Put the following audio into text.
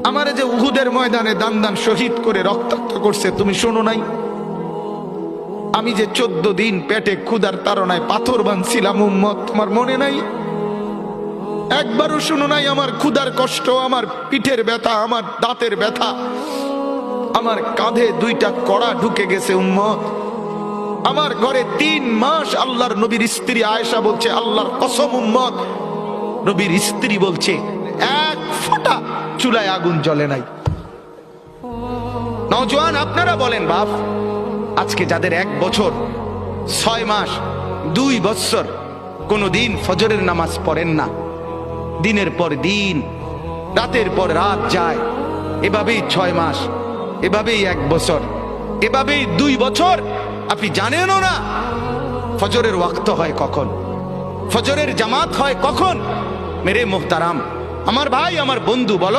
আমারে যে উহুদের ময়দানে দান দান শহীদ করে রক্তাক্ত করছে তুমি শোনো নাই? আমি যে 14 দিন পেটে ক্ষুধার তাড়নায় পাথর বাঁধছিলাম উম্মত, তোমার মনে নাই? একবারও শুনো নাই আমার ক্ষুধার কষ্ট, আমার পিঠের ব্যথা, আমার দাঁতের ব্যথা, আমার কাঁধে 2টা কড়া ঢুকে গেছে উম্মত। আমার ঘরে 3 মাস আল্লাহর নবীর স্ত্রী আয়েশা বলছে, আল্লাহর কসম উম্মত, নবীর স্ত্রী বলছে 1 ফোঁটা চুলায় আগুন জ্বলে নাই। নওজোয়ান আপনারা বলেন বাপ, আজকে যাদের 1 বছর 6 মাস 2 বছর কোনদিন ফজরের নামাজ পড়েন না, দিনের পর দিন রাতের পর রাত যায়, এভাবেই 6 মাস, এভাবেই 1 বছর, এভাবেই 2 বছর, আপনি জানেনও না ফজরের ওয়াক্ত হয় কখন, ফজরের জামাত হয় কখন। মেরে মোহতারাম, আমার ভাই, আমার বন্ধু, বলো